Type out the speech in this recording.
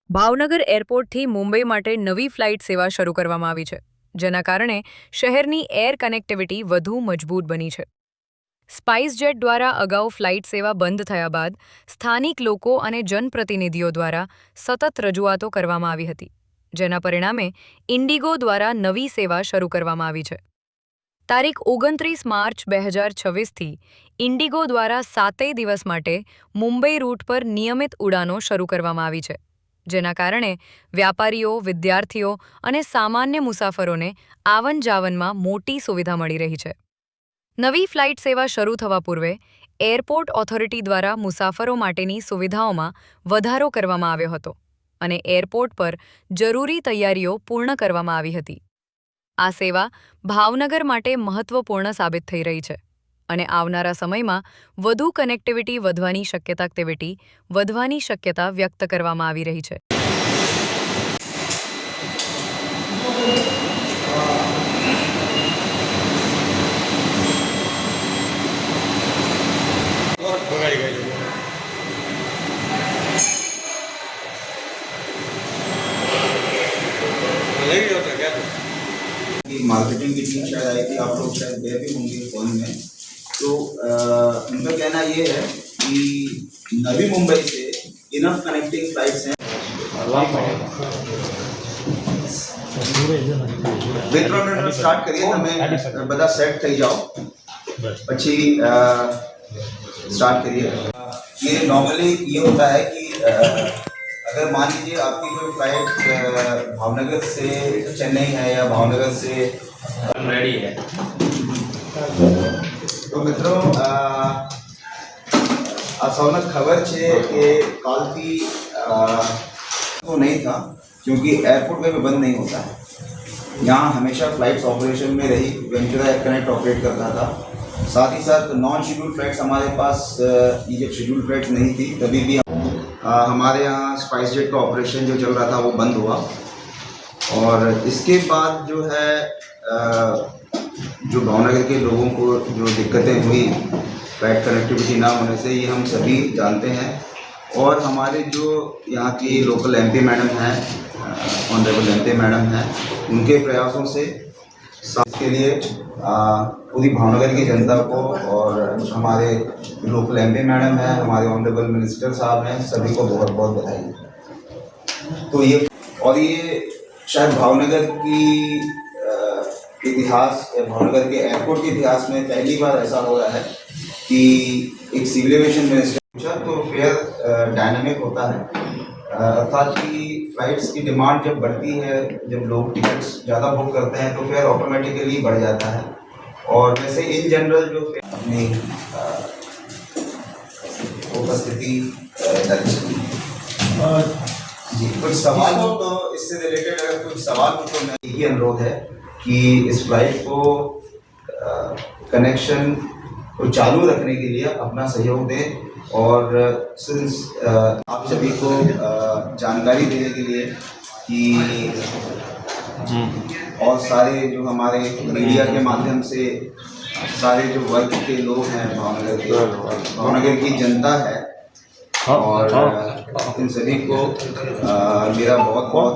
ભાવનગર એરપોર્ટથી મુંબઈ માટે નવી ફ્લાઇટ સેવા શરૂ કરવામાં આવી છે, જેના કારણે શહેરની એર કનેક્ટિવિટી વધુ મજબૂત બની છે. સ્પાઇસજેટ દ્વારા અગાઉ ફ્લાઇટ સેવા બંધ થયા બાદ સ્થાનિક લોકો અને જનપ્રતિનિધિઓ દ્વારા સતત રજૂઆતો કરવામાં આવી હતી, જેના પરિણામે ઇન્ડિગો દ્વારા નવી સેવા શરૂ કરવામાં આવી છે. તારીખ 29 માર્ચ 2026થી ઇન્ડિગો દ્વારા 7 દિવસ માટે મુંબઈ રૂટ પર નિયમિત ઉડાનો શરૂ કરવામાં આવી છે, જેના કારણે વ્યાપારીઓ, વિદ્યાર્થીઓ અને સામાન્ય મુસાફરોને આવન-જાવનમાં મોટી સુવિધા મળી રહી છે. નવી ફ્લાઇટ સેવા શરૂ થવા પૂર્વે એરપોર્ટ ઓથોરિટી દ્વારા મુસાફરો માટેની સુવિધાઓમાં વધારો કરવામાં આવ્યો હતો અને એરપોર્ટ પર જરૂરી તૈયારીઓ પૂર્ણ કરવામાં આવી હતી. આ સેવા ભાવનગર માટે મહત્વપૂર્ણ સાબિત થઈ રહી છે અને આવનારા સમયમાં વધુ કનેક્ટિવિટી વધવાની શક્યતા વ્યક્ત કરવામાં આવી રહી છે. मार्केटिंग की टीम शायद आई थी, आप लोग शायद गए भी होंगे फोन में. तो उनका कहना ये है कि नवी मुंबई से इनफ कनेक्टिंग फ्लाइट्स हैं. બે 3 મિનિટ સ્ટાર્ટ કરીએ, તમે બધા સેટ થઈ જાઓ પછી स्टार्ट करिए. ये नॉर्मली ये होता है कि अगर मान लीजिए आपकी कोई फ्लाइट भावनगर से चेन्नई है या भावनगर से रेडी है, तो मित्रों आप सबने खबर है कि कालती तो नहीं था, क्योंकि एयरपोर्ट में भी बंद नहीं होता है. यहाँ हमेशा फ्लाइट्स ऑपरेशन में रही. वेंचुरा एयर कनेक्ट ऑपरेट करता था. साथ ही साथ नॉन शेड्यूल फ्लाइट्स हमारे पास, ये जब शेड्यूल फ्लाइट्स नहीं थी तभी भी हमारे यहाँ स्पाइसजेट का ऑपरेशन जो चल रहा था वो बंद हुआ. और इसके बाद जो है जो भावनगर के लोगों को जो दिक्कतें हुई फ्लाइट कनेक्टिविटी ना होने से, ये हम सभी जानते हैं. और हमारे जो यहाँ की लोकल एमपी मैडम हैं, ऑनरेबल एमपी मैडम हैं, उनके प्रयासों से के लिए पूरी भावनगर की जनता को और हमारे लोकल एमपी मैडम हैं, हमारे ऑनरेबल मिनिस्टर साहब हैं, सभी को बहुत बहुत बधाई. तो ये शायद भावनगर की इतिहास, भावनगर के एयरपोर्ट के इतिहास में पहली बार ऐसा हो रहा है कि एक सिविल एविएशन मिनिस्टर पूछा तो फेयर डायनामिक होता है. अर्थात कि फ्लाइट्स की डिमांड जब बढ़ती है, जब लोग टिकट्स ज़्यादा बुक करते हैं तो फेयर ऑटोमेटिकली बढ़ जाता है. और वैसे इन जनरल जो अपनी उपस्थिति दर्ज की. जी, कुछ सवाल हो तो इससे रिलेटेड अगर कुछ सवाल हो तो मैं यही अनुरोध है कि इस फ्लाइट को कनेक्शन को चालू रखने के लिए अपना सहयोग दें. और सिंस आप सभी को जानकारी देने के लिए कि और सारे जो हमारे मीडिया के माध्यम से सारे जो वर्ग के लोग हैं, भावनगर की जनता है, और इन सभी को मेरा बहुत बहुत